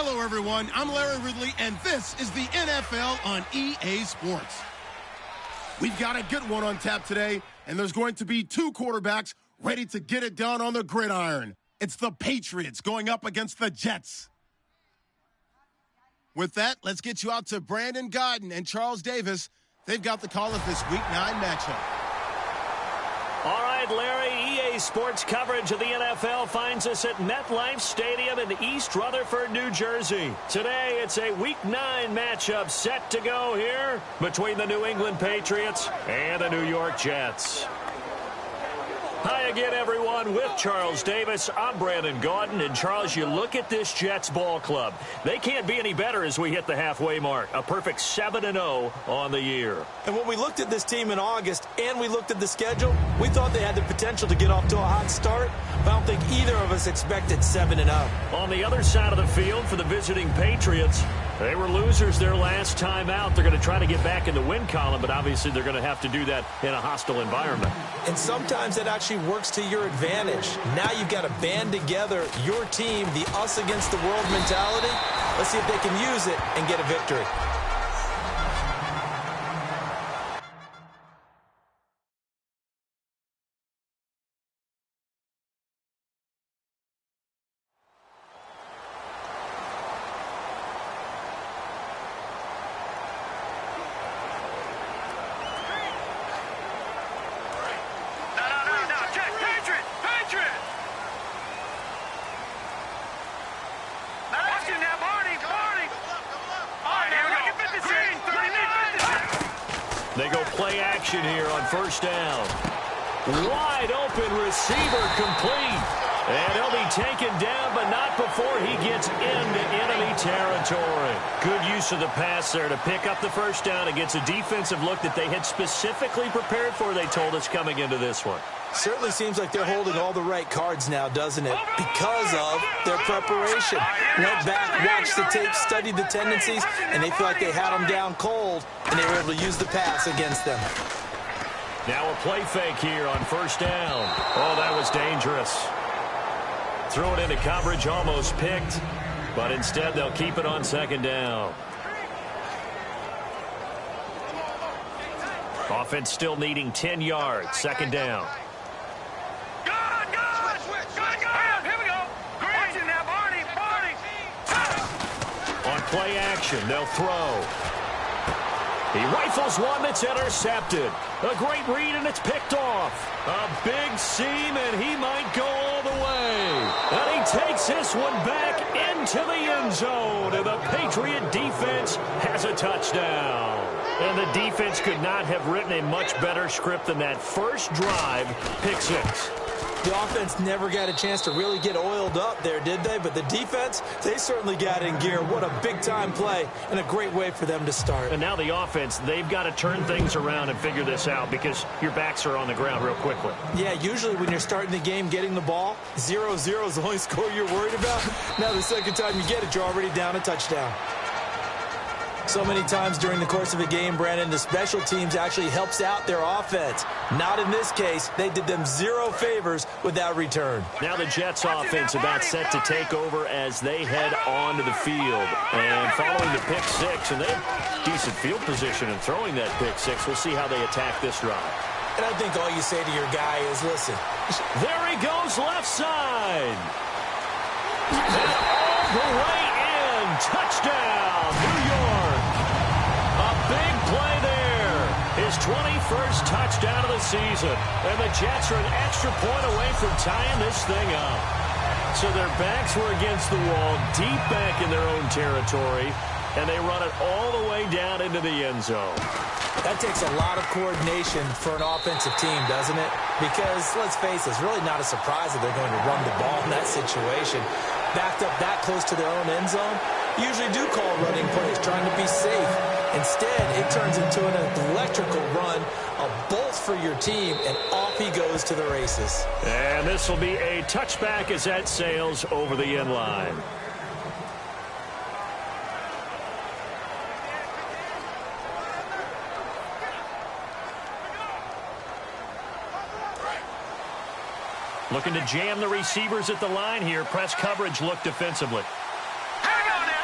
Hello, everyone. I'm Larry Ridley, and this is the NFL on EA Sports. We've got a good one on tap today, and there's going to be two quarterbacks ready to get it done on the gridiron. It's the Patriots going up against the Jets. With that, let's get you out to Brandon Gaudin and Charles Davis. They've got the call of this Week 9 matchup. All right, Larry, EA Sports coverage of the NFL finds us at MetLife Stadium in East Rutherford, New Jersey. Today, it's a Week 9 matchup set to go here between the New England Patriots and the New York Jets. Hi again, everyone. With Charles Davis, I'm Brandon Gaudin. And, Charles, you look at this Jets ball club. They can't be any better as we hit the halfway mark. A perfect 7-0 on the year. And when we looked at this team in August and we looked at the schedule, we thought they had the potential to get off to a hot start. But I don't think either of us expected 7-0. On the other side of the field for the visiting Patriots, they were losers their last time out. They're going to try to get back in the win column, but obviously they're going to have to do that in a hostile environment. And sometimes that actually works to your advantage. Now you've got to band together your team, the us against the world mentality. Let's see if they can use it and get a victory. They go play action here on first down. Wide open receiver complete. And he'll be taken down, but not before he gets into enemy territory. Good use of the pass there to pick up the first down against a defensive look that they had specifically prepared for, they told us, coming into this one. Certainly seems like they're holding all the right cards now, doesn't it? Because of their preparation. Went back, watched the tape, studied the tendencies, and they feel like they had them down cold, and they were able to use the pass against them. Now a play fake here on first down. Oh, that was dangerous. Throw it into coverage, almost picked, but instead they'll keep it on second down. Offense still needing 10 yards, second down. On play action, they'll throw. He rifles one that's intercepted. A great read, and it's picked off. A big seam, and he might go all the way. And he takes this one back into the end zone, and the Patriot defense has a touchdown. And the defense could not have written a much better script than that first drive, pick six. The offense never got a chance to really get oiled up there, did they? But the defense, they certainly got in gear. What a big-time play and a great way for them to start. And now the offense, they've got to turn things around and figure this out because your backs are on the ground real quickly. Yeah, usually when you're starting the game getting the ball, 0-0 is the only score you're worried about. Now the second time you get it, you're already down a touchdown. So many times during the course of a game, Brandon, the special teams actually helps out their offense. Not in this case. They did them zero favors with that return. Now the Jets offense about set to take over as they head onto the field. And following the pick six, and they have decent field position in throwing that pick six. We'll see how they attack this drive. And I think all you say to your guy is, listen. There he goes, left side. And all the way in. Touchdown, New York. Big play there. His 21st touchdown of the season. And the Jets are an extra point away from tying this thing up. So their backs were against the wall, deep back in their own territory, and they run it all the way down into the end zone. That takes a lot of coordination for an offensive team, doesn't it? Because, let's face it, it's really not a surprise that they're going to run the ball in that situation. Backed up that close to their own end zone, usually do call running plays, trying to be safe. Instead, it turns into an electrical run, a bolt for your team, and off he goes to the races. And this will be a touchback as that sails over the end line. Looking to jam the receivers at the line here. Press coverage look defensively. Hang on now.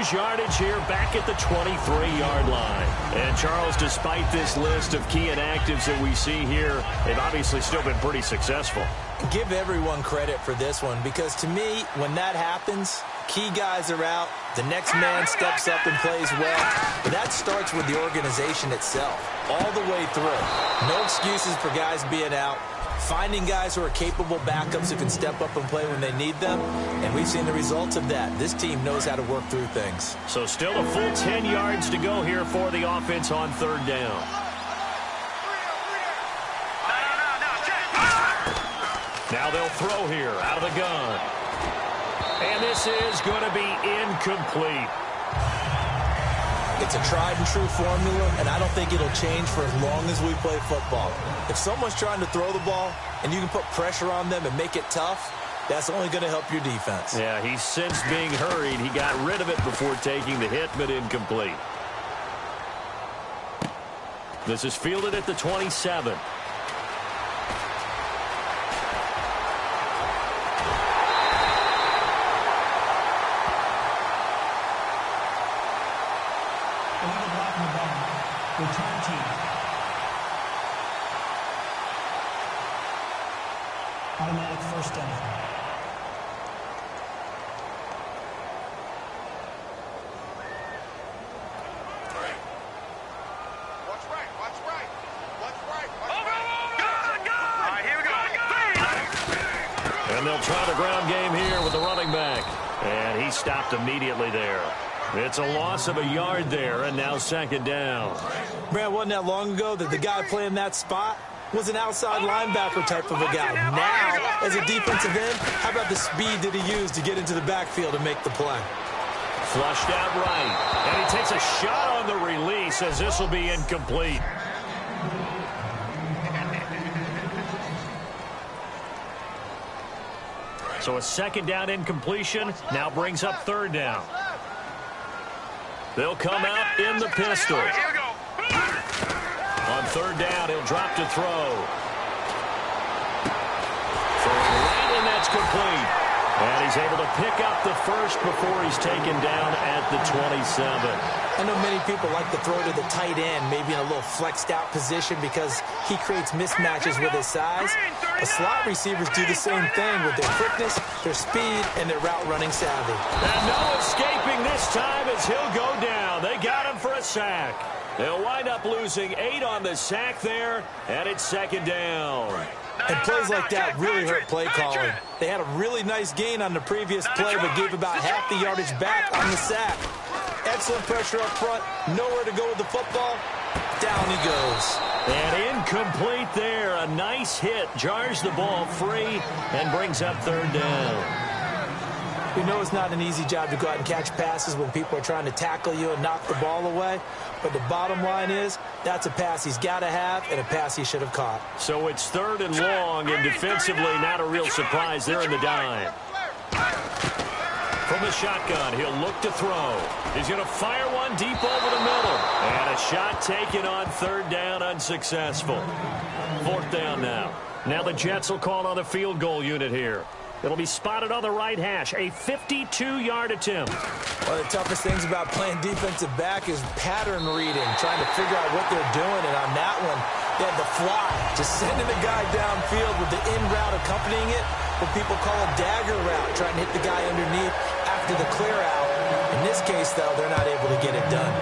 lose yardage here back at the 23-yard line. And, Charles, despite this list of key inactives that we see here, they've obviously still been pretty successful. Give everyone credit for this one because, to me, when that happens, key guys are out, the next man steps up and plays well. But that starts with the organization itself, all the way through. No excuses for guys being out. Finding guys who are capable backups who can step up and play when they need them, and we've seen the results of that. This team knows how to work through things. So still a full 10 yards to go here for the offense on third down. Now they'll throw here out of the gun. And this is going to be incomplete. It's a tried-and-true formula, and I don't think it'll change for as long as we play football. If someone's trying to throw the ball and you can put pressure on them and make it tough, that's only going to help your defense. Yeah, he's since being hurried. He got rid of it before taking the hit, but incomplete. This is fielded at the 27. Return team. Automatic first down. What's right? What's right? What's right? All right, here we go. And they'll try the ground game here with the running back. And he stopped immediately there. It's a loss of a yard there, and now second down. Brad, wasn't that long ago that the guy playing that spot was an outside linebacker type of a guy. Now, as a defensive end, how about the speed that he used to get into the backfield and make the play? Flushed out right. And he takes a shot on the release as this will be incomplete. So a second down incompletion now brings up third down. They'll come out in the pistol. On third down, he'll drop to throw. Throwing right, and that's complete. And he's able to pick up the first before he's taken down at the 27. I know many people like to throw to the tight end, maybe in a little flexed out position because he creates mismatches with his size. But slot receivers do the same thing with their quickness, their speed, and their route running savvy. And no escaping this time as he'll go down. They got him for a sack. They'll wind up losing 8 on the sack there, and it's second down. And plays like that really hurt play calling. They had a really nice gain on the previous play, but gave about half the yardage back on the sack. Excellent pressure up front, nowhere to go with the football. Down he goes. And incomplete there. A nice hit. Jars the ball free and brings up third down. We know it's not an easy job to go out and catch passes when people are trying to tackle you and knock the ball away. But the bottom line is, that's a pass he's got to have and a pass he should have caught. So it's third and long, and defensively not a real surprise. They're in the dime. From the shotgun, he'll look to throw. He's going to fire one deep over the middle. And a shot taken on third down, unsuccessful. Fourth down now. Now the Jets will call on the field goal unit here. It'll be spotted on the right hash, a 52-yard attempt. One of the toughest things about playing defensive back is pattern reading, trying to figure out what they're doing. And on that one, they had the fly, just sending the guy downfield with the in route accompanying it, what people call a dagger route, trying to hit the guy underneath after the clear out. In this case, though, they're not able to get it done.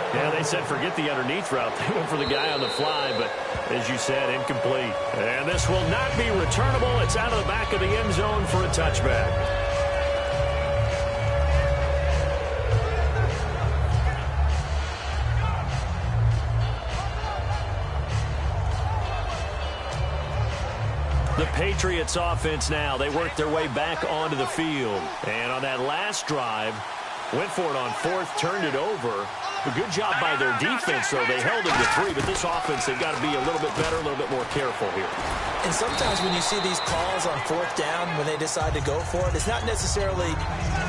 Yeah, they said forget the underneath route. They went for the guy on the fly, but as you said, incomplete. And this will not be returnable. It's out of the back of the end zone for a touchback. The Patriots offense now, they work their way back onto the field. And on that last drive, went for it on fourth, turned it over. A good job by their defense, though. They held them to 3, but this offense, they've got to be a little bit better, a little bit more careful here. And sometimes when you see these calls on fourth down, when they decide to go for it, it's not necessarily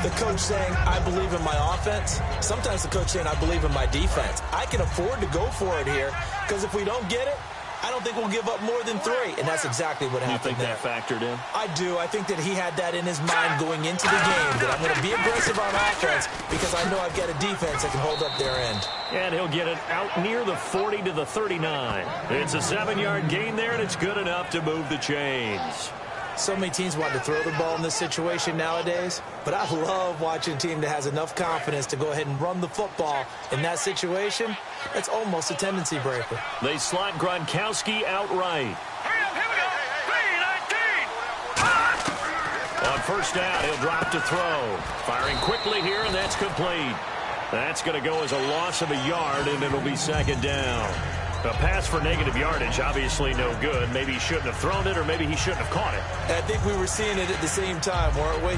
the coach saying, I believe in my offense. Sometimes the coach saying, I believe in my defense. I can afford to go for it here, because if we don't get it, I don't think we'll give up more than 3, and that's exactly what happened there. You think that factored in? I do. I think that he had that in his mind going into the game, that I'm going to be aggressive on offense because I know I've got a defense that can hold up their end. And he'll get it out near the 40 to the 39. It's a 7-yard gain there, and it's good enough to move the chains. So many teams want to throw the ball in this situation nowadays, but I love watching a team that has enough confidence to go ahead and run the football. In that situation, that's almost a tendency breaker. They slot Gronkowski outright. On first down, he'll drop to throw. Firing quickly here, and that's complete. That's going to go as a loss of a yard, and it'll be 2nd down. A pass for negative yardage, obviously no good. Maybe he shouldn't have thrown it, or maybe he shouldn't have caught it. I think we were seeing it at the same time, weren't we?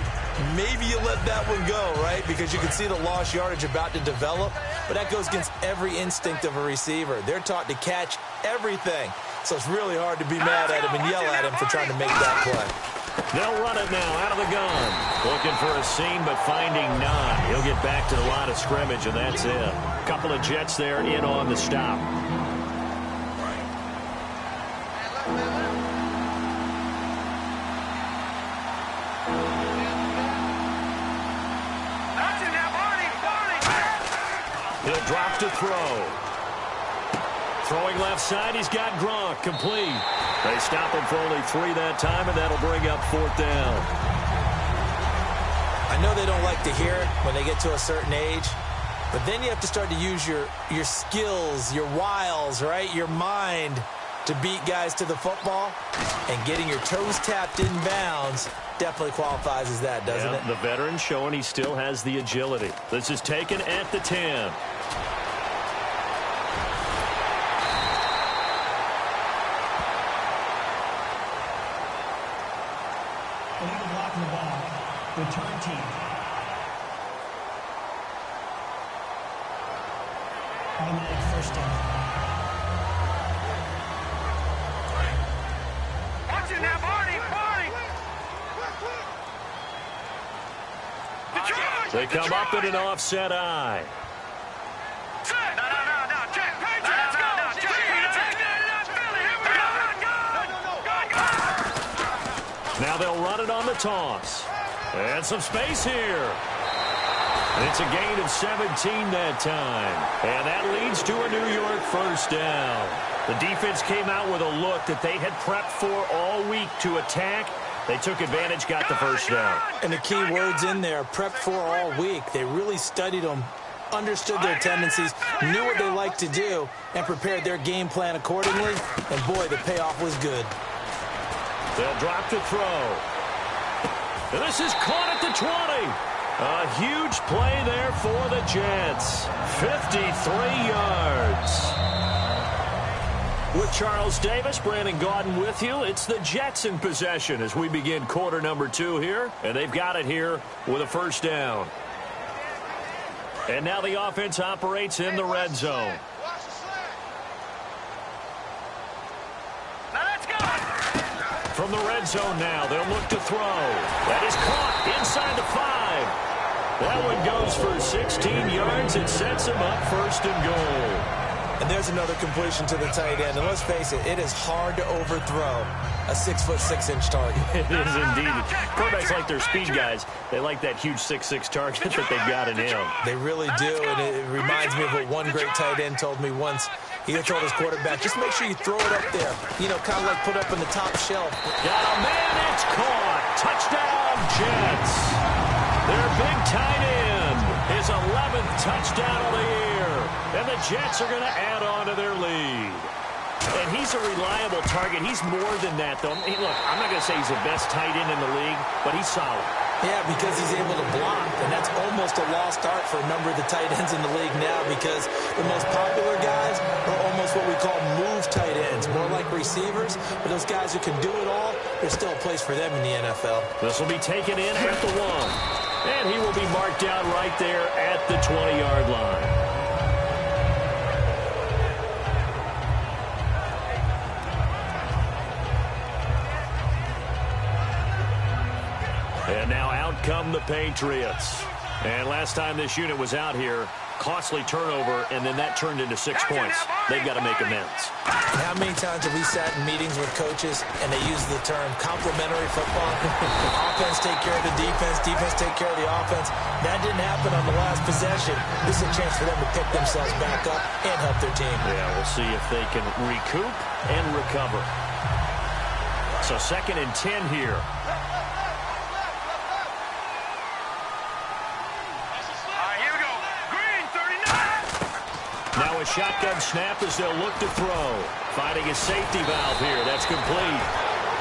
Maybe you let that one go, right? Because you can see the lost yardage about to develop, but that goes against every instinct of a receiver. They're taught to catch everything, so it's really hard to be mad at him and yell at him for trying to make that play. They'll run it now out of the gun. Looking for a seam, but finding none. He'll get back to the line of scrimmage, and that's it. A couple of Jets there in on the stop. He'll drop to throw. Throwing left side, he's got Gronk, complete. They stop him for only 3 that time, and that'll bring up 4th down. I know they don't like to hear it when they get to a certain age, but then you have to start to use your skills, your wiles, right? Your mind to beat guys to the football, and getting your toes tapped in bounds definitely qualifies as that, doesn't it? The veteran showing he still has the agility. This is taken at the 10. Illegal block in the ball. Return team. Automatic first down. Watch it now, Barney! They come up in an offset eye. Now they'll run it on the toss. And some space here. And it's a gain of 17 that time. And that leads to a New York first down. The defense came out with a look that they had prepped for all week to attack. They took advantage, got the first down. And the key words in there, prepped for all week. They really studied them, understood their tendencies, knew what they liked to do, and prepared their game plan accordingly. And, boy, the payoff was good. They'll drop to throw. And this is caught at the 20. A huge play there for the Jets. 53 yards. With Charles Davis, Brandon Gaudin with you. It's the Jets in possession as we begin quarter number 2 here. And they've got it here with a first down. And now the offense operates in the red zone. From the red zone now, they'll look to throw. That is caught inside the 5. That one goes for 16 yards. It sets him up first and goal. And there's another completion to the tight end. And let's face it is hard to overthrow a 6'6" target. It is indeed. Quarterbacks like their speed guys. They like that huge 6'6" target that they've got in him. They really do, and it reminds me of what one great tight end told me once. He told his quarterback, just make sure you throw it up there. You know, kind of like put up on the top shelf. Got a man, it's caught. Touchdown, Jets. Their big tight end, his 11th touchdown of the year. And the Jets are going to add on to their lead. And he's a reliable target. He's more than that, though. Hey, look, I'm not going to say he's the best tight end in the league, but he's solid. Yeah, because he's able to block, and that's almost a lost art for a number of the tight ends in the league now because the most popular guys are almost what we call move tight ends, more like receivers, but those guys who can do it all, there's still a place for them in the NFL. This will be taken in at the 1, and he will be marked out right there at the 20-yard line. And now out come the Patriots. And last time this unit was out here, costly turnover, and then that turned into 6 points. They've got to make amends. How many times have we sat in meetings with coaches and they use the term complementary football? Offense take care of the defense, defense take care of the offense. That didn't happen on the last possession. This is a chance for them to pick themselves back up and help their team. Yeah, we'll see if they can recoup and recover. So 2nd and 10 here. Now a shotgun snap as they'll look to throw. Finding a safety valve here. That's complete.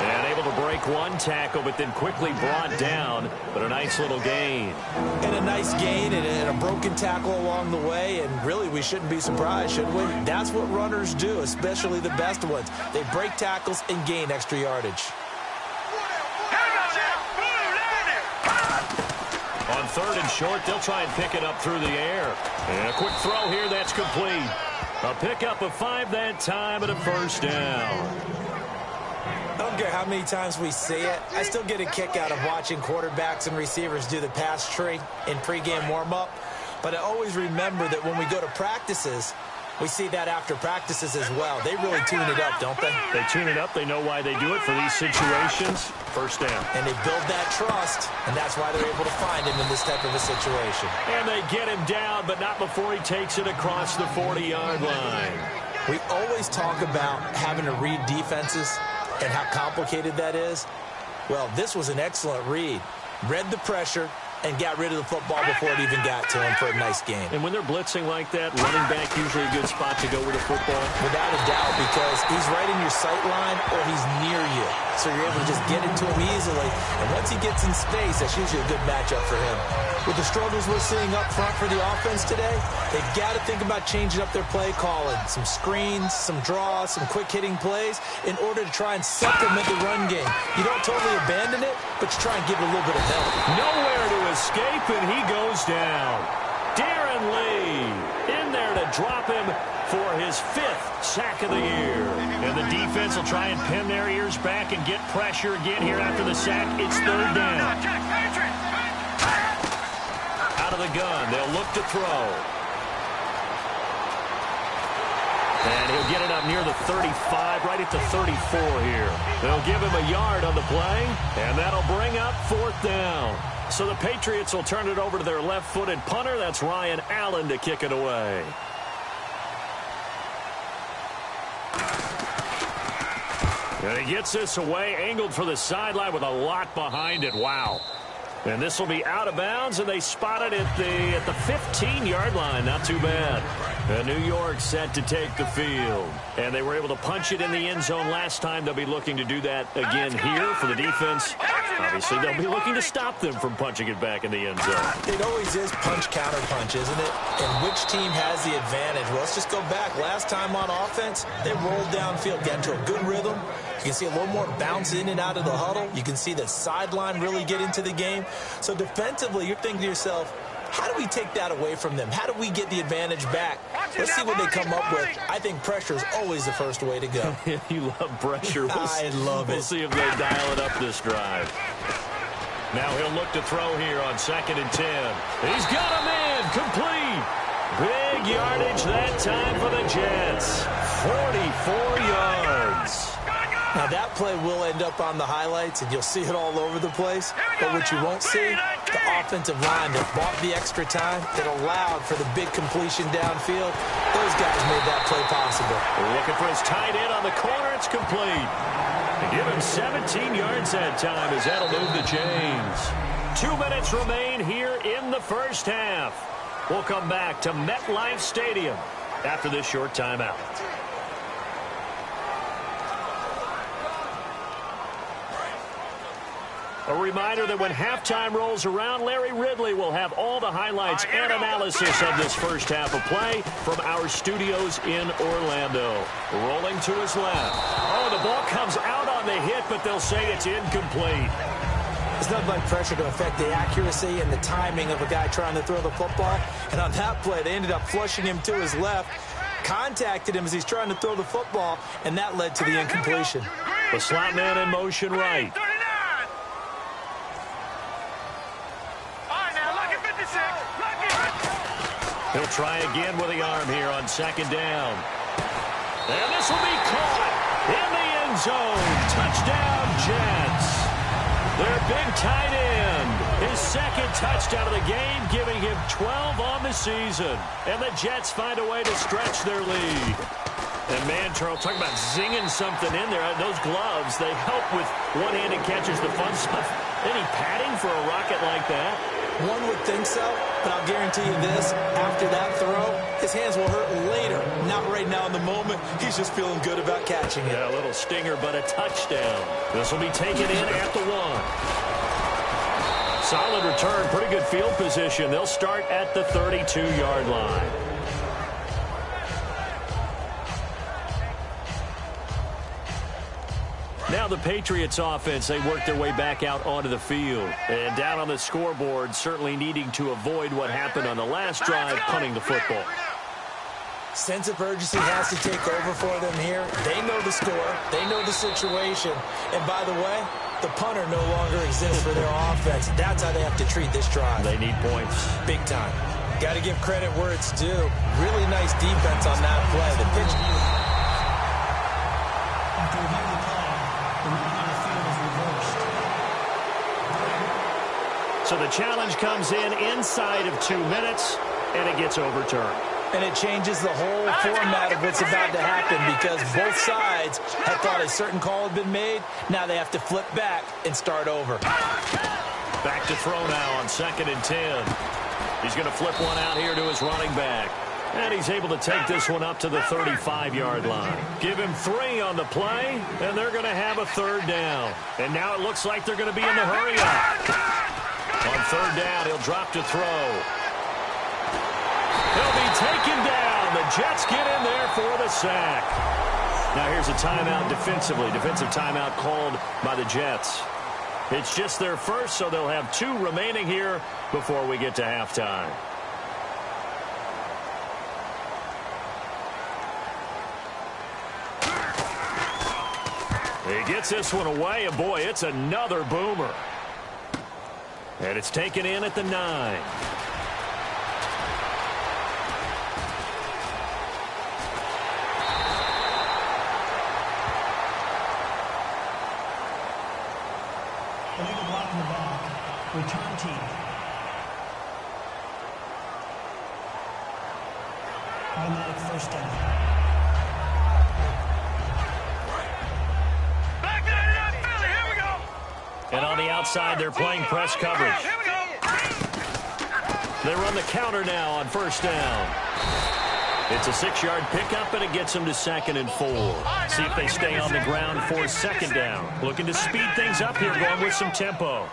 And able to break one tackle, but then quickly brought down. But a nice little gain. And a nice gain and a broken tackle along the way. And really, we shouldn't be surprised, should we? That's what runners do, especially the best ones. They break tackles and gain extra yardage. On 3rd and short, they'll try and pick it up through the air. And a quick throw here, that's complete. A pickup of 5 that time and a first down. I don't care how many times we see it. I still get a kick out of watching quarterbacks and receivers do the pass tree in pregame warm-up. But I always remember that when we go to practices, we see that after practices as well. They really tune it up, don't they? They tune it up. They know why they do it for these situations. First down. And they build that trust, and that's why they're able to find him in this type of a situation. And they get him down, but not before he takes it across the 40-yard line. We always talk about having to read defenses and how complicated that is. Well, this was an excellent read. Read the pressure and got rid of the football before it even got to him for a nice game. And when they're blitzing like that, running back usually a good spot to go with the football. Without a doubt, because he's right in your sight line or he's near you. So you're able to just get into him easily. And once he gets in space, that's usually a good matchup for him. With the struggles we're seeing up front for the offense today, they've got to think about changing up their play calling. Some screens, some draws, some quick-hitting plays in order to try and supplement the run game. You don't totally abandon it, but you try and give it a little bit of help. Nowhere to escape, and he goes down. Darren Lee in there to drop him for his 5th sack of the year. And the defense will try and pin their ears back and get pressure again here after the sack. It's 3rd down. Out of the gun, they'll look to throw. And he'll get it up near the 35, right at the 34 here. They'll give him a yard on the play, and that'll bring up 4th down. So the Patriots will turn it over to their left-footed punter. That's Ryan Allen to kick it away. And he gets this away, angled for the sideline with a lot behind it. Wow. And this will be out of bounds, and they spot it at the 15-yard line. Not too bad. And New York set to take the field. And they were able to punch it in the end zone last time. They'll be looking to do that again here for the defense. Obviously, they'll be looking to stop them from punching it back in the end zone. It always is punch-counter-punch, isn't it? And which team has the advantage? Well, let's just go back. Last time on offense, they rolled downfield, got into a good rhythm. You can see a little more bounce in and out of the huddle. You can see the sideline really get into the game. So defensively, you're thinking to yourself, how do we take that away from them? How do we get the advantage back? Let's see what they come up with. I think pressure is always the first way to go. You love pressure. I love it. We'll see if they dial it up this drive. Now he'll look to throw here on 2nd and 10. He's got a man complete. Big yardage that time for the Jets. 44 yards. Now, that play will end up on the highlights, and you'll see it all over the place. But what you won't see, the offensive line that bought the extra time, that allowed for the big completion downfield, those guys made that play possible. Looking for his tight end on the corner. It's complete. Give him 17 yards that time as that'll move the chains. 2 minutes remain here in the first half. We'll come back to MetLife Stadium after this short timeout. A reminder that when halftime rolls around, Larry Ridley will have all the highlights and analysis of this first half of play from our studios in Orlando. Rolling to his left. Oh, the ball comes out on the hit, but they'll say it's incomplete. It's not like pressure to affect the accuracy and the timing of a guy trying to throw the football. And on that play, they ended up flushing him to his left, contacted him as he's trying to throw the football, and that led to the incompletion. The slot man in motion right. He'll try again with the arm here on second down. And this will be caught in the end zone. Touchdown, Jets. Their big tight end. His second touchdown of the game, giving him 12 on the season. And the Jets find a way to stretch their lead. And man, Charles, talking about zinging something in there. Those gloves, they help with one-handed catches, the fun stuff. Any padding for a rocket like that? One would think so, but I'll guarantee you this. After that throw, his hands will hurt later. Not right now in the moment. He's just feeling good about catching it. Yeah, a little stinger, but a touchdown. This will be taken in at the 1. Solid return, pretty good field position. They'll start at the 32-yard line. Now the Patriots offense, they work their way back out onto the field. And down on the scoreboard, certainly needing to avoid what happened on the last drive, punting the football. Sense of urgency has to take over for them here. They know the score. They know the situation. And by the way, the punter no longer exists for their offense. That's how they have to treat this drive. They need points. Big time. Got to give credit where it's due. Really nice defense on that play. The pitch. After reviewing the play, the running on the field is reversed. So the challenge comes in inside of 2 minutes, and it gets overturned. And it changes the whole format of what's about to happen because both sides had thought a certain call had been made. Now they have to flip back and start over. Back to throw now on 2nd and 10. He's going to flip one out here to his running back. And he's able to take this one up to the 35-yard line. Give him 3 on the play, and they're going to have a 3rd down. And now it looks like they're going to be in the hurry-up. On 3rd down, he'll drop to throw. He'll be taken down. The Jets get in there for the sack. Now here's a timeout defensively. Defensive timeout called by the Jets. It's just their first, so they'll have 2 remaining here before we get to halftime. He gets this one away, and boy, it's another boomer. And it's taken in at the 9. Illegal block in the back. Return team. Automatic first down. And on the outside, they're playing press coverage. They run the counter now on 1st down. It's a 6-yard pickup, and it gets them to 2nd and 4. See if they stay on the ground for 2nd down. Looking to speed things up here, going with some tempo.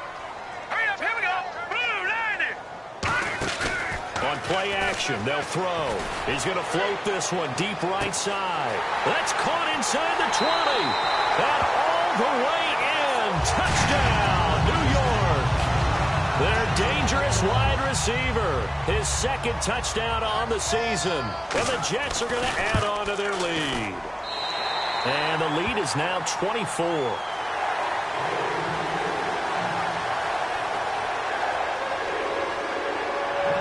On play action, they'll throw. He's going to float this one deep right side. That's caught inside the 20. And all the way in. Touchdown, New York. Their dangerous wide receiver. His 2nd touchdown on the season. And the Jets are going to add on to their lead. And the lead is now 24.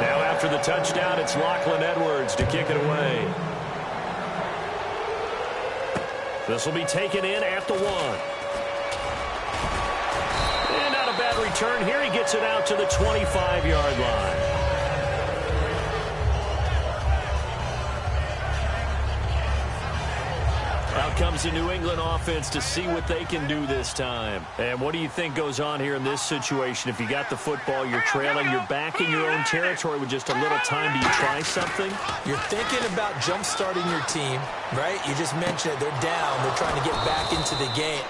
Now after the touchdown, it's Lachlan Edwards to kick it away. This will be taken in at the 1. And not a bad return here. He gets it out to the 25-yard line. Out comes the New England offense to see what they can do this time. And what do you think goes on here in this situation? If you got the football, you're trailing, you're back in your own territory with just a little time. Do you try something? You're thinking about jump-starting your team, right? You just mentioned it. They're down. They're trying to get back into the game.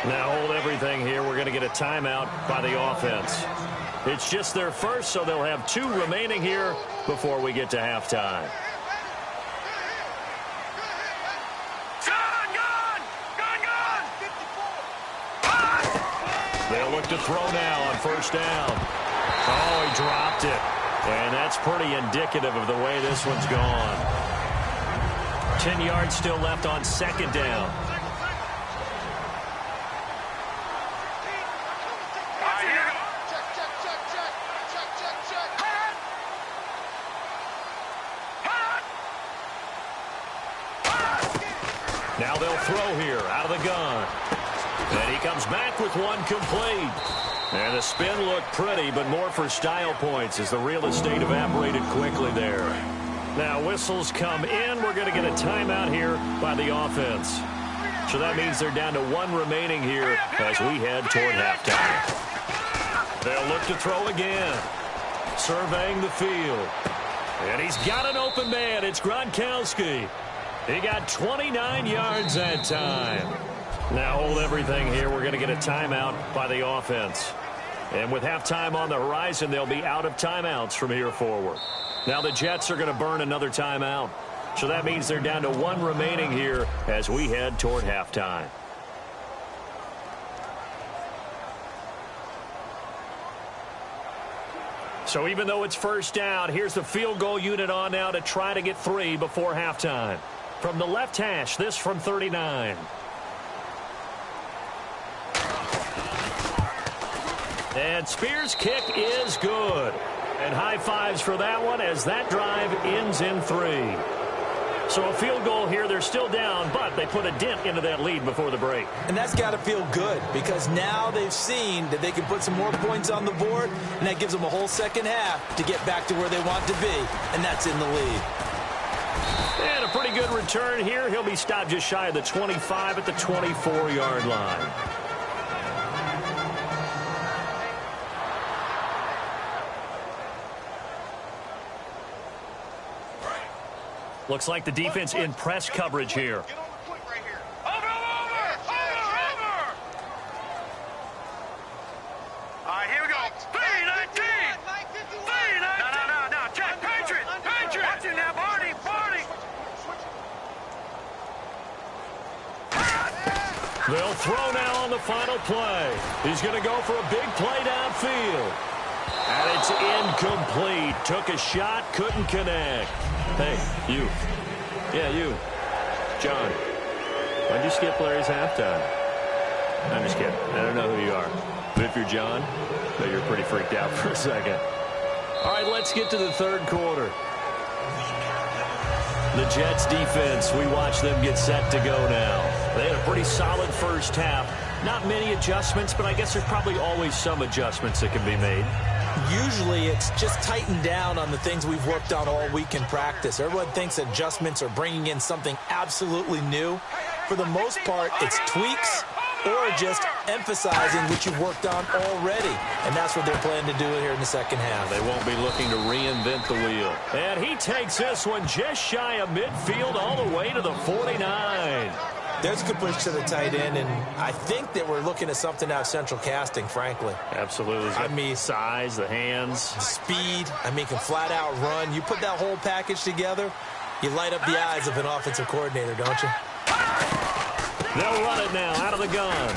Now hold everything here. We're going to get a timeout by the offense. It's just their first, so they'll have 2 remaining here before we get to halftime. They'll look to throw now on 1st down. Oh, he dropped it. And that's pretty indicative of the way this one's gone. 10 yards still left on 2nd down. Now they'll throw here out of the gun. And he comes back with one complete. And the spin looked pretty, but more for style points as the real estate evaporated quickly there. Now whistles come in. We're going to get a timeout here by the offense. So that means they're down to one remaining here as we head toward halftime. They'll look to throw again. Surveying the field. And he's got an open man. It's Gronkowski. He got 29 yards that time. Now hold everything here. We're going to get a timeout by the offense. And with halftime on the horizon, they'll be out of timeouts from here forward. Now the Jets are going to burn another timeout. So that means they're down to one remaining here as we head toward halftime. So even though it's first down, here's the field goal unit on now to try to get 3 before halftime. From the left hash, this from 39. And Spears' kick is good. And high fives for that one as that drive ends in 3. So a field goal here, they're still down, but they put a dent into that lead before the break. And that's got to feel good because now they've seen that they can put some more points on the board, and that gives them a whole second half to get back to where they want to be, and that's in the lead. And a pretty good return here. He'll be stopped just shy of the 25 at the 24-yard line. Looks like the defense in press coverage here. Get on the quick right here. Over! All right, here we go. 3-19. 3-19. No. Jack, Patriot. Watch it now, Barney. They'll throw now on the final play. He's going to go for a big play downfield. And it's incomplete. Took a shot, couldn't connect. Hey, you. Yeah, you. John, why'd you skip Larry's halftime? I'm just kidding. I don't know who you are. But if you're John, then you're pretty freaked out for a second. All right, let's get to the third quarter. The Jets defense, we watch them get set to go now. They had a pretty solid first half. Not many adjustments, but I guess there's probably always some adjustments that can be made. Usually it's just tightened down on the things we've worked on all week in practice. Everyone thinks adjustments are bringing in something absolutely new. For the most part, it's tweaks or just emphasizing what you've worked on already. And that's what they're planning to do here in the second half. They won't be looking to reinvent the wheel. And he takes this one just shy of midfield all the way to the 49. There's a good push to the tight end, and I think that we're looking at something out of central casting, frankly. Absolutely. I mean, size, the hands. the speed. I mean, can flat out run. You put that whole package together, you light up the eyes of an offensive coordinator, don't you? They'll run it now out of the gun.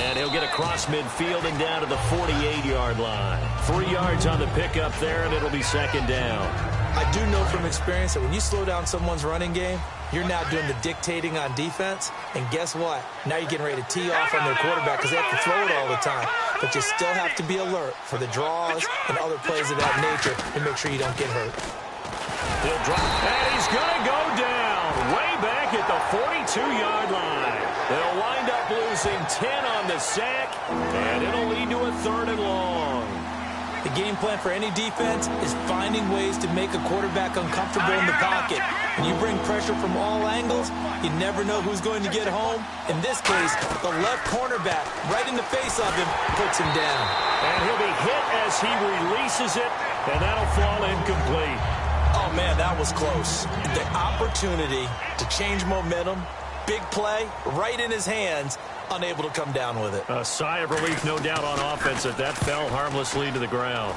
And he'll get across midfield and down to the 48-yard line. 3 yards on the pickup there, and it'll be second down. I do know from experience that when you slow down someone's running game, you're now doing the dictating on defense. And guess what? Now you're getting ready to tee off on their quarterback because they have to throw it all the time. But you still have to be alert for the draws and other plays of that nature to make sure you don't get hurt. He'll drop, and he's going to go down way back at the 42-yard line. They'll wind up losing 10 on the sack, and it'll lead to a 3rd and long. The game plan for any defense is finding ways to make a quarterback uncomfortable in the pocket. When you bring pressure from all angles, you never know who's going to get home. In this case, the left cornerback, right in the face of him, puts him down. And he'll be hit as he releases it, and that'll fall incomplete. Oh, man, that was close. The opportunity to change momentum, big play, right in his hands, unable to come down with it. A sigh of relief, no doubt, on offense that that fell harmlessly to the ground.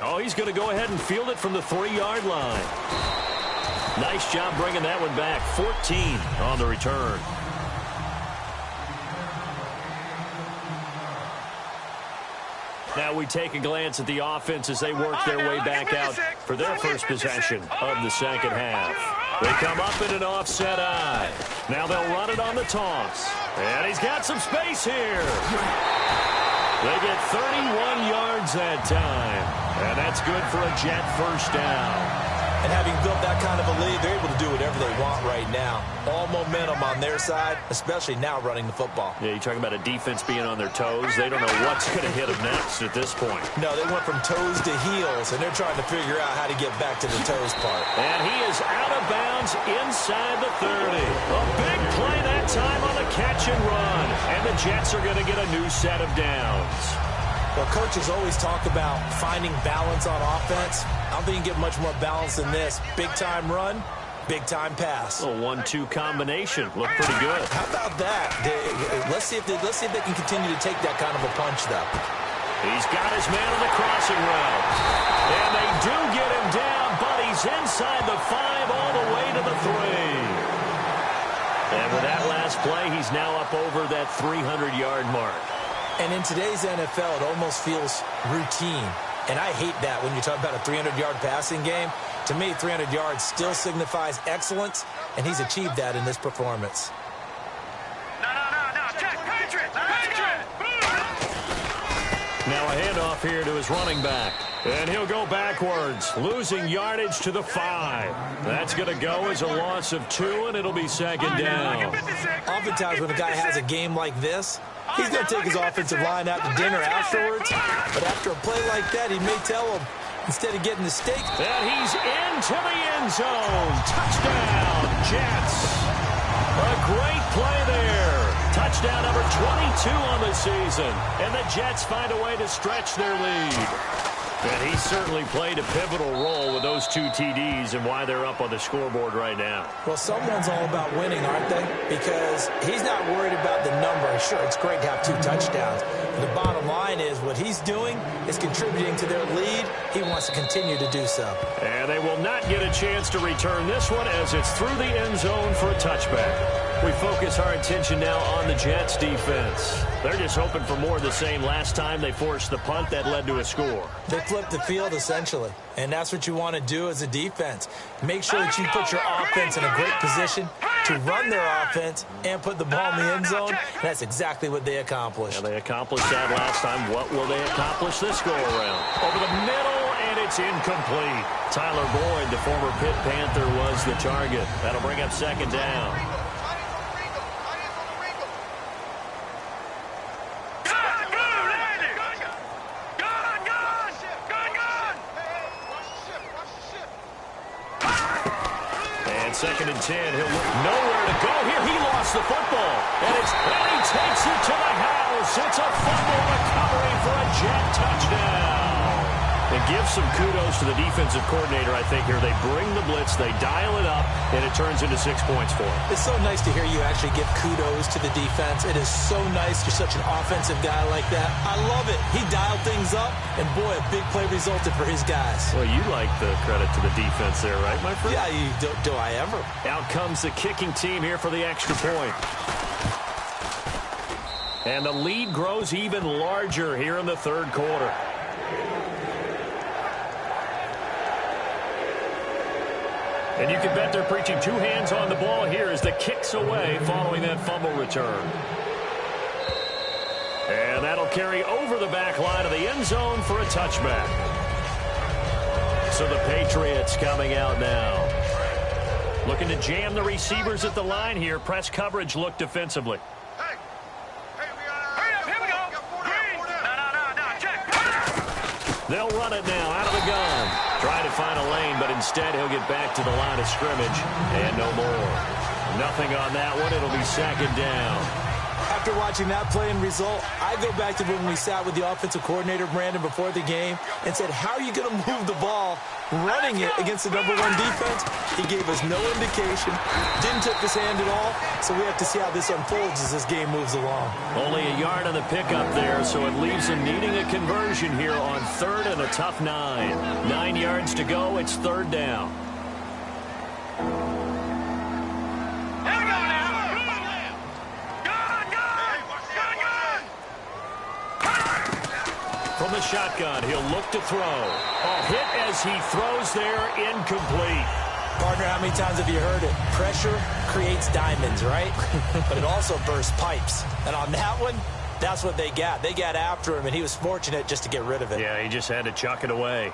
Oh, he's going to go ahead and field it from the 3-yard line. Nice job bringing that one back. 14 on the return. Now we take a glance at the offense as they work their way back out for their first possession of the second half. They come up in an offset eye. Now they'll run it on the toss. And he's got some space here. They get 31 yards that time. And that's good for a Jet first down. And having built that kind of a lead. They're able to do whatever they want right now. All momentum on their side, especially now running the football. Yeah, you're talking about a defense being on their toes. They don't know what's going to hit them next at this point. No, they went from toes to heels, and they're trying to figure out how to get back to the toes part. And he is out of bounds inside the 30. A big play that time on the catch and run. And the Jets are going to get a new set of downs. Well, coaches always talk about finding balance on offense. I don't think you can get much more balance than this. Big-time run, big-time pass. A 1-2 combination. Looked pretty good. How about that? Let's see if they can continue to take that kind of a punch, though. He's got his man on the crossing route. And they do get him down, but he's inside the 5 all the way to the 3. And with that last play, he's now up over that 300-yard mark. And in today's NFL, it almost feels routine. And I hate that when you talk about a 300-yard passing game. To me, 300 yards still signifies excellence, and he's achieved that in this performance. No. Check. Patriot. Now a handoff here to his running back. And he'll go backwards, losing yardage to the 5. That's going to go as a loss of 2, and it'll be second down. Oftentimes when a guy has a game like this, he's going to take his offensive line out to dinner afterwards. But after a play like that, he may tell him, instead of getting the steak. And he's into the end zone. Touchdown, Jets. A great play there. Touchdown number 22 on the season. And the Jets find a way to stretch their lead. And he certainly played a pivotal role with those 2 TDs and why they're up on the scoreboard right now. Well, someone's all about winning, aren't they? Because he's not worried about the number. Sure, it's great to have 2 touchdowns. But the bottom line is what he's doing is contributing to their lead. He wants to continue to do so. And they will not get a chance to return this one as it's through the end zone for a touchback. We focus our attention now on the Jets defense. They're just hoping for more of the same. Last time they forced the punt that led to a score. They flipped the field, essentially. And that's what you want to do as a defense. Make sure that you put your offense in a great position to run their offense and put the ball in the end zone. That's exactly what they accomplished. Yeah, they accomplished that last time. What will they accomplish this go-around? Over the middle, and it's incomplete. Tyler Boyd, the former Pitt Panther, was the target. That'll bring up second down. Second and 10. He'll look nowhere to go here. He lost the football. And he takes it to the house. It's a fumble recovery for a Jet touchdown. And give some kudos to the defensive coordinator, I think, here. They bring the blitz, they dial it up, and it turns into 6 points for him. It's so nice to hear you actually give kudos to the defense. It is so nice. You're such an offensive guy like that. I love it. He dialed things up, and boy, a big play resulted for his guys. Well, you like the credit to the defense there, right, my friend? Yeah, do I ever? Out comes the kicking team here for the extra point. And the lead grows even larger here in the third quarter. And you can bet they're preaching 2 hands on the ball here as the kick's away following that fumble return. And that'll carry over the back line of the end zone for a touchback. So the Patriots coming out now. Looking to jam the receivers at the line here. Press coverage look defensively. They'll run it now out of the gun. Trying to find a lane, but instead he'll get back to the line of scrimmage. And no more. Nothing on that one. It'll be second down. After watching that play and result, I go back to when we sat with the offensive coordinator, Brandon, before the game and said, how are you going to move the ball running it against the #1 defense? He gave us no indication, didn't tip his hand at all, so we have to see how this unfolds as this game moves along. Only a yard on the pickup there, so it leaves him needing a conversion here on 3rd and a tough 9. 9 yards to go, it's 3rd down. From the shotgun, he'll look to throw. A hit as he throws there, incomplete. Partner, how many times have you heard it? Pressure creates diamonds, right? But it also bursts pipes. And on that one, that's what they got. They got after him, and he was fortunate just to get rid of it. Yeah, he just had to chuck it away.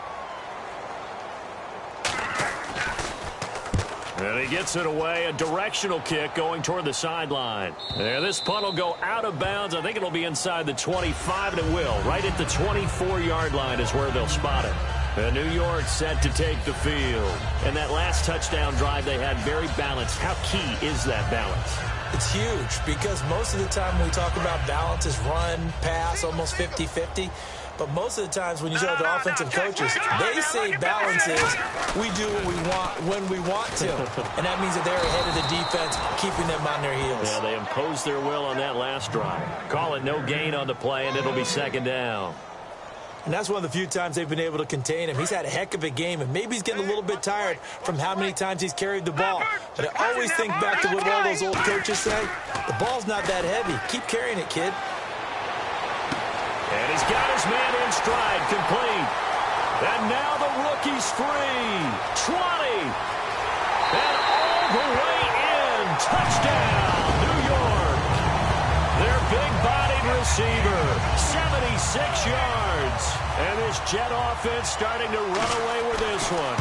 And he gets it away, a directional kick going toward the sideline. And this punt will go out of bounds. I think it'll be inside the 25, and it will. Right at the 24-yard line is where they'll spot it. And New York set to take the field. And that last touchdown drive they had very balanced. How key is that balance? It's huge because most of the time when we talk about balance is run, pass, almost 50-50. But most of the times when you talk to offensive coaches, they say balance is we do what we want when we want to. And that means that they're ahead of the defense, keeping them on their heels. Yeah, they imposed their will on that last drive. Call it no gain on the play, and it'll be second down. And that's one of the few times they've been able to contain him. He's had a heck of a game, and maybe he's getting a little bit tired from how many times he's carried the ball. But I always think back to what all those old coaches say. The ball's not that heavy. Keep carrying it, kid. And he's got his man in stride, complete. And now the rookie's free. 20. And all the way in. Touchdown, New York. Their big-bodied receiver, 76 yards. And this Jet offense starting to run away with this one.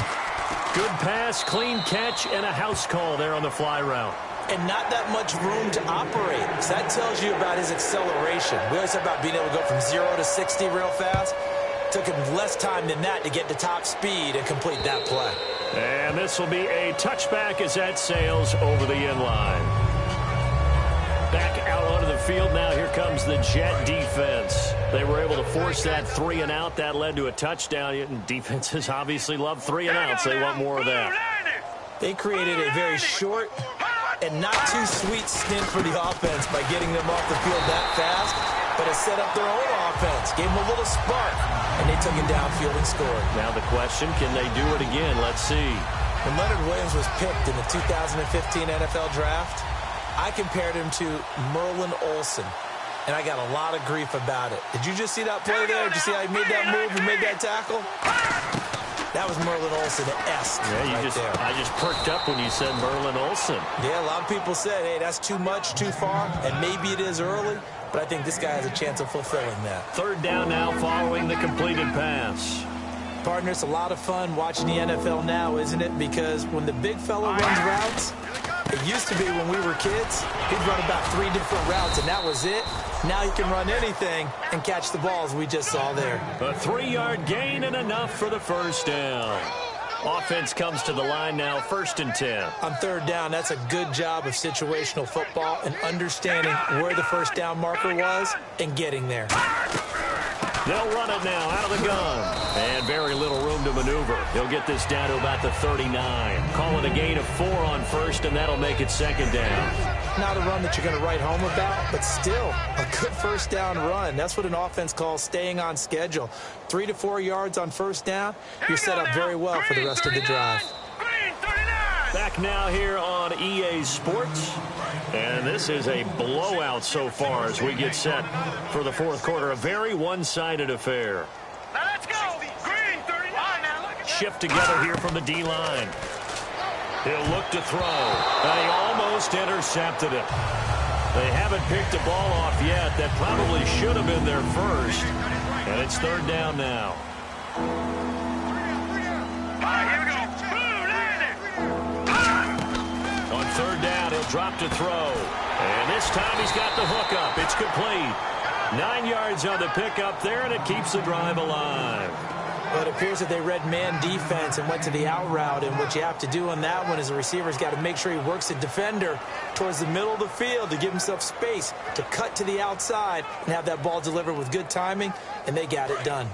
Good pass, clean catch, and a house call there on the fly route. And not that much room to operate. So that tells you about his acceleration. We always talk about being able to go from 0 to 60 real fast. Took him less time than that to get to top speed and complete that play. And this will be a touchback as that sails over the end line. Back out onto the field now. Here comes the Jet defense. They were able to force that 3 and out. That led to a touchdown. And defenses obviously love 3 and outs. They want more of that. They created a very short and not too sweet stint for the offense by getting them off the field that fast, but it set up their own offense, gave them a little spark, and they took it downfield and scored. Now the question, can they do it again? Let's see. When Leonard Williams was picked in the 2015 NFL Draft, I compared him to Merlin Olsen, and I got a lot of grief about it. Did you just see that play there? Did you see how he made that move and made that tackle? That was Merlin Olsen-esque. Yeah, I just perked up when you said Merlin Olsen. Yeah, a lot of people said, hey, that's too much, too far, and maybe it is early, but I think this guy has a chance of fulfilling that. Third down now following the completed pass. Partner, it's a lot of fun watching the NFL now, isn't it? Because when the big fella runs routes, it used to be when we were kids, he'd run about 3 different routes, and that was it. Now he can run anything and catch the balls we just saw there. A 3-yard gain and enough for the first down. Offense comes to the line now, 1st and 10. On third down, that's a good job of situational football and understanding where the first down marker was and getting there. They'll run it now out of the gun. And very little room to maneuver. He'll get this down to about the 39. Call it a gain of 4 on first, and that'll make it second down. Not a run that you're going to write home about, but still a good first down run. That's what an offense calls staying on schedule. 3 to 4 yards on first down. You're set up very well for the rest of the drive. Back now here on EA Sports. And this is a blowout so far as we get set for the fourth quarter. A very one-sided affair. Now let's go. Green, 39. Shift together here from the D-line. He'll look to throw. And he almost intercepted it. They haven't picked the ball off yet. That probably should have been their first. And it's third down now. All right, here we go. On third down, he'll drop to throw. And this time he's got the hook up. It's complete. 9 yards on the pickup there, and it keeps the drive alive. Well, it appears that they read man defense and went to the out route, and what you have to do on that one is the receiver's got to make sure he works the defender towards the middle of the field to give himself space to cut to the outside and have that ball delivered with good timing, and they got it done.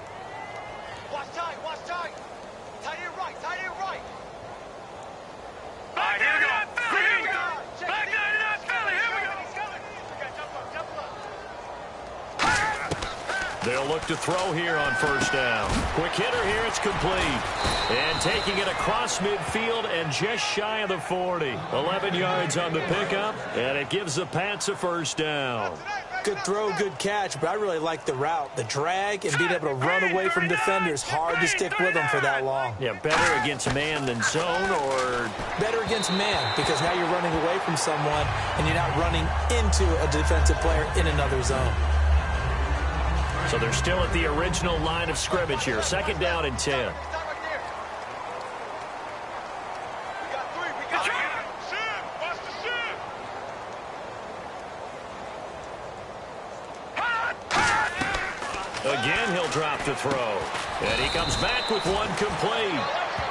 Watch tight, watch tight. Tight end right, tight end right. All right, here we go. Here we go. Back 99 Philly, here we go. They'll look to throw here on first down. Quick hitter here, it's complete. And taking it across midfield and just shy of the 40. 11 yards on the pickup, and it gives the Pats a first down. Good throw, good catch, but I really like the route. The drag and being able to run away from defenders. Hard to stick with them for that long. Yeah, better against man than zone, or better against man, because now you're running away from someone and you're not running into a defensive player in another zone. So they're still at the original line of scrimmage here. Second down and 10. We got 3. drop to throw. And he comes back with one complete.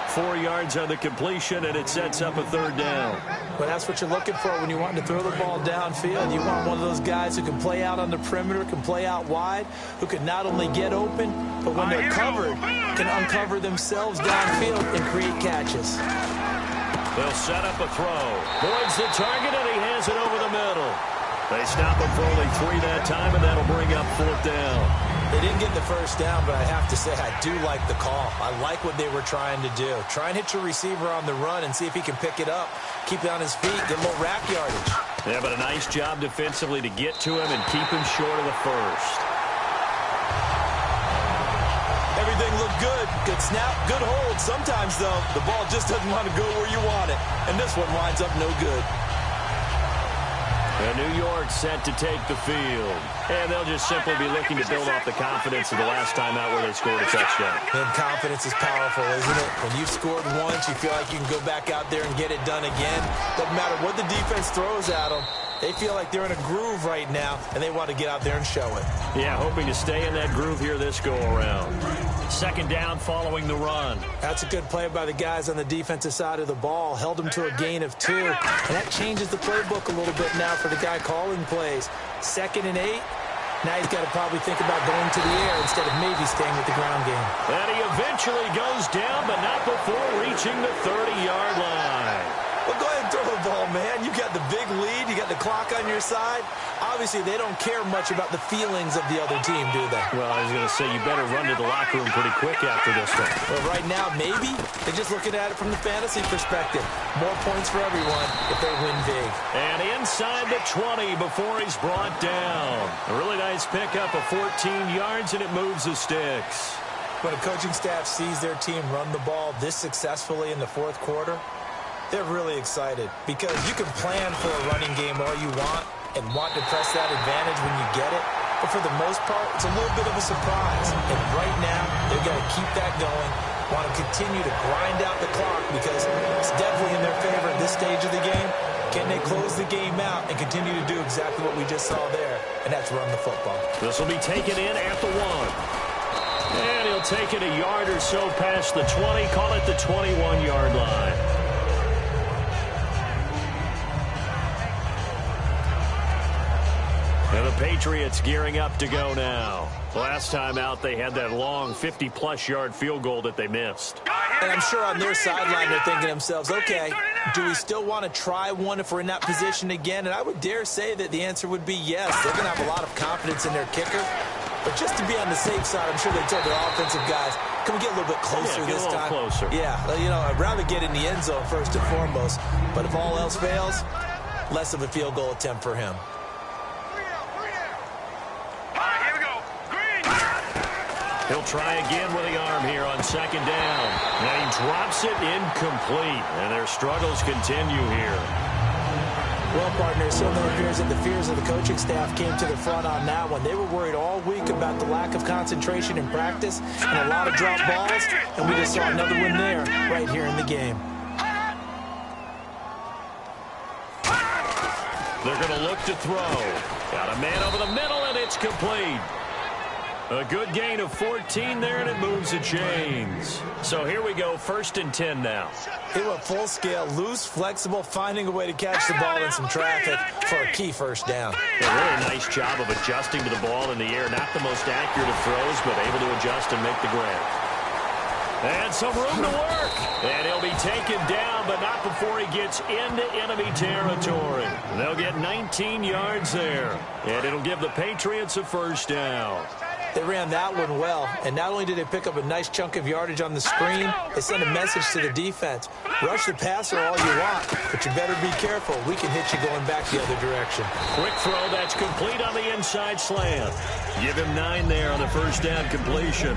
4 yards on the completion, and it sets up a third down. Well, that's what you're looking for when you want to throw the ball downfield. You want one of those guys who can play out on the perimeter, can play out wide, who can not only get open, but when they're covered, can uncover themselves downfield and create catches. They'll set up a throw. Boyd's the target, and he has it over the middle. They stop him for only 3 that time, and that'll bring up 4th down. They didn't get the first down, but I have to say I do like the call. I like what they were trying to do. Try and hit your receiver on the run and see if he can pick it up. Keep it on his feet, get a little rack yardage. Yeah, but a nice job defensively to get to him and keep him short of the first. Everything looked good. Good snap, good hold. Sometimes, though, the ball just doesn't want to go where you want it. And this one winds up no good. And New York set to take the field. And they'll just simply be looking to build off the confidence of the last time out where they scored a touchdown. And confidence is powerful, isn't it? When you've scored once, you feel like you can go back out there and get it done again. Doesn't matter what the defense throws at them. They feel like they're in a groove right now, and they want to get out there and show it. Yeah, hoping to stay in that groove here this go-around. 2nd down following the run. That's a good play by the guys on the defensive side of the ball. Held them to a gain of 2. And that changes the playbook a little bit now for the guy calling plays. 2nd and 8. Now he's got to probably think about going to the air instead of maybe staying with the ground game. And he eventually goes down, but not before reaching the 30-yard line. Well, go ahead and throw the ball, man. You got the big lead. You got the clock on your side. Obviously, they don't care much about the feelings of the other team, do they? Well, I was going to say, you better run to the locker room pretty quick after this one. Well, right now, maybe. They're just looking at it from the fantasy perspective. More points for everyone if they win big. And inside the 20 before he's brought down. A really nice pickup of 14 yards, and it moves the sticks. When a coaching staff sees their team run the ball this successfully in the 4th quarter, they're really excited because you can plan for a running game all you want and want to press that advantage when you get it. But for the most part, it's a little bit of a surprise. And right now, they've got to keep that going, want to continue to grind out the clock because it's definitely in their favor at this stage of the game. Can they close the game out and continue to do exactly what we just saw there, and that's run the football. This will be taken in at the 1. And he'll take it a yard or so past the 20, call it the 21-yard line. And the Patriots gearing up to go now. Last time out, they had that long 50-plus yard field goal that they missed. And I'm sure on their sideline, they're thinking to themselves, okay, do we still want to try one if we're in that position again? And I would dare say that the answer would be yes. They're going to have a lot of confidence in their kicker. But just to be on the safe side, I'm sure they told their offensive guys, can we get a little bit closer this time? Closer. Yeah, you know, I'd rather get in the end zone first and foremost. But if all else fails, less of a field goal attempt for him. He'll try again with the arm here on 2nd down. And he drops it incomplete. And their struggles continue here. Well, partner, it certainly appears that the fears of the coaching staff came to the front on that one. They were worried all week about the lack of concentration in practice and a lot of drop balls. And we just saw another one there right here in the game. They're going to look to throw. Got a man over the middle, and it's complete. A good gain of 14 there, and it moves the chains. So here we go, 1st and 10 now. They went full scale, loose, flexible, finding a way to catch the ball in some traffic for a key 1st down. A really nice job of adjusting to the ball in the air. Not the most accurate of throws, but able to adjust and make the grab. And some room to work. And he'll be taken down, but not before he gets into enemy territory. They'll get 19 yards there. And it'll give the Patriots a 1st down. They ran that one well, and not only did they pick up a nice chunk of yardage on the screen, they sent a message to the defense. Rush the passer all you want, but you better be careful. We can hit you going back the other direction. Quick throw, that's complete on the inside slant. Give him 9 there on the 1st down completion.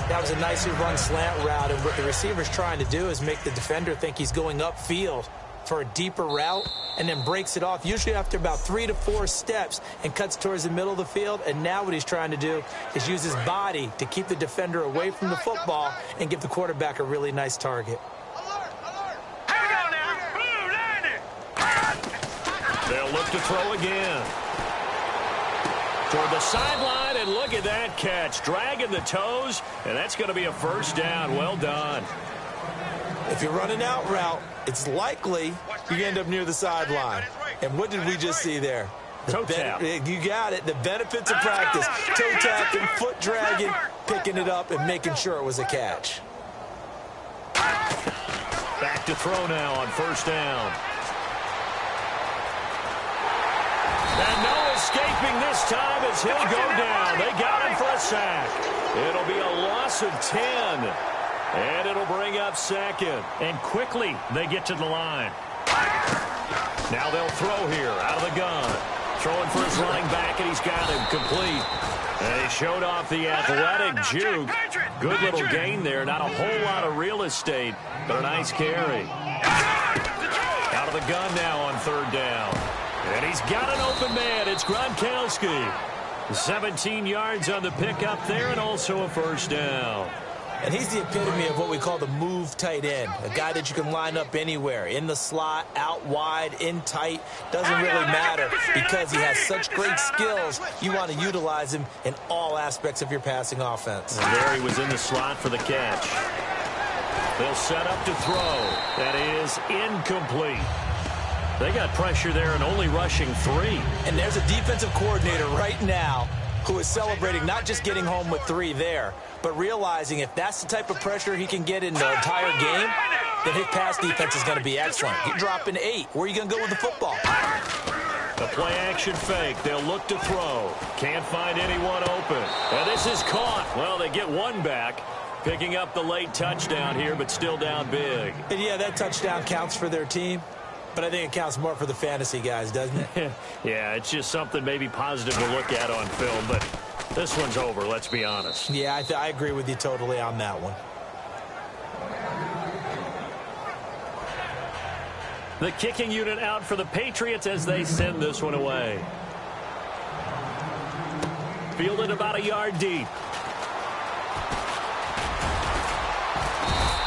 That was a nicely run slant route, and what the receiver's trying to do is make the defender think he's going upfield for a deeper route and then breaks it off, usually after about 3 to 4 steps, and cuts towards the middle of the field. And now what he's trying to do is use his body to keep the defender away from the football and give the quarterback a really nice target. They'll look to throw again. Toward the sideline, and look at that catch. Dragging the toes, and that's going to be a first down. Well done. If you're running out route, it's likely you end up near the sideline. And what did we just see there? Toe tap. You got it. The benefits of practice. Toe tapping, foot dragging, picking it up, and making sure it was a catch. Back to throw now on first down. And no escaping this time as he'll go down. They got him for a sack. It'll be a loss of 10. And it'll bring up second. And quickly they get to the line. Now they'll throw here out of the gun. Throwing for his running back, and he's got him complete. And he showed off the athletic juke. Good little gain there. Not a whole lot of real estate, but a nice carry. Out of the gun now on third down. And he's got an open man. It's Gronkowski. 17 yards on the pickup there, and also a first down. And he's the epitome of what we call the move tight end, a guy that you can line up anywhere, in the slot, out wide, in tight. Doesn't really matter because he has such great skills. You want to utilize him in all aspects of your passing offense. And there he was in the slot for the catch. They'll set up to throw. That is incomplete. They got pressure there and only rushing 3. And there's a defensive coordinator right now who is celebrating not just getting home with 3 there, but realizing if that's the type of pressure he can get in the entire game, then his pass defense is going to be excellent. You're dropping 8. Where are you going to go with the football? A play-action fake. They'll look to throw. Can't find anyone open. And this is caught. Well, they get one back, picking up the late touchdown here, but still down big. And yeah, that touchdown counts for their team, but I think it counts more for the fantasy guys, doesn't it? Yeah, it's just something maybe positive to look at on film, but this one's over, let's be honest. Yeah, I agree with you totally on that one. The kicking unit out for the Patriots as they send this one away. Fielded about a yard deep.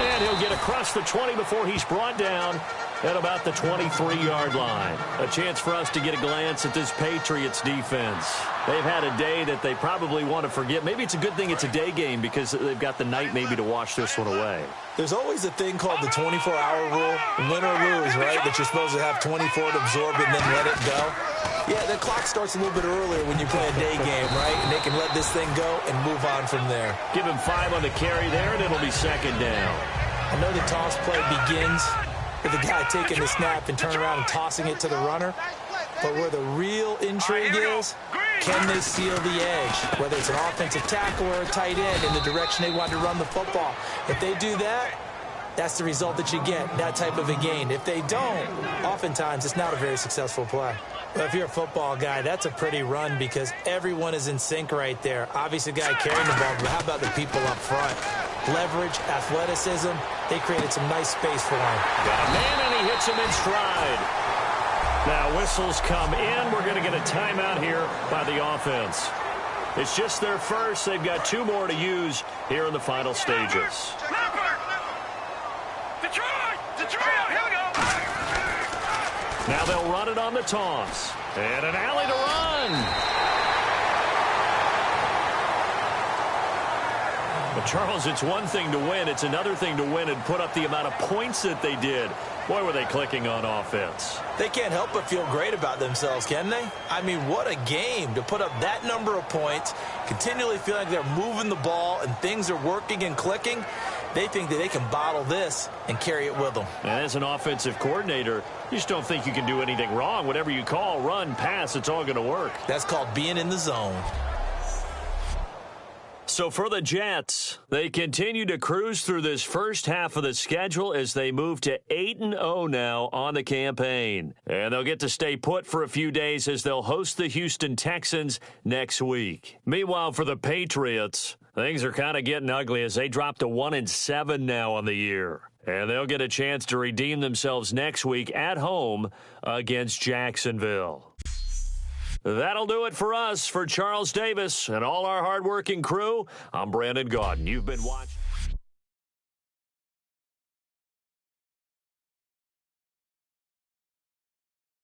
And he'll get across the 20 before he's brought down at about the 23-yard line. A chance for us to get a glance at this Patriots defense. They've had a day that they probably want to forget. Maybe it's a good thing it's a day game because they've got the night maybe to wash this one away. There's always a thing called the 24-hour rule, win or lose, right? That you're supposed to have 24 to absorb and then let it go. Yeah, the clock starts a little bit earlier when you play a day game, right? And they can let this thing go and move on from there. Give him 5 on the carry there, and it'll be second down. I know the toss play begins with the guy taking the snap and turning around and tossing it to the runner. But where the real intrigue is, can they seal the edge? Whether it's an offensive tackle or a tight end in the direction they want to run the football. If they do that, that's the result that you get, that type of a gain. If they don't, oftentimes it's not a very successful play. Well, if you're a football guy, that's a pretty run because everyone is in sync right there. Obviously, the guy carrying the ball, but how about the people up front? Leverage, athleticism, they created some nice space for him. Got a man, and he hits him in stride. Now, whistles come in. We're going to get a timeout here by the offense. It's just their first. They've got 2 more to use here in the final stages. Now they'll run it on the toss. And an alley to run. But, Charles, it's one thing to win. It's another thing to win and put up the amount of points that they did. Boy, were they clicking on offense. They can't help but feel great about themselves, can they? I mean, what a game to put up that number of points, continually feel like they're moving the ball and things are working and clicking. They think that they can bottle this and carry it with them. And as an offensive coordinator, you just don't think you can do anything wrong. Whatever you call, run, pass, it's all going to work. That's called being in the zone. So for the Jets, they continue to cruise through this first half of the schedule as they move to 8-0 now on the campaign. And they'll get to stay put for a few days as they'll host the Houston Texans next week. Meanwhile, for the Patriots, things are kind of getting ugly as they drop to 1-7 now on the year. And they'll get a chance to redeem themselves next week at home against Jacksonville. That'll do it for us. For Charles Davis and all our hardworking crew, I'm Brandon Gaudin. You've been watching.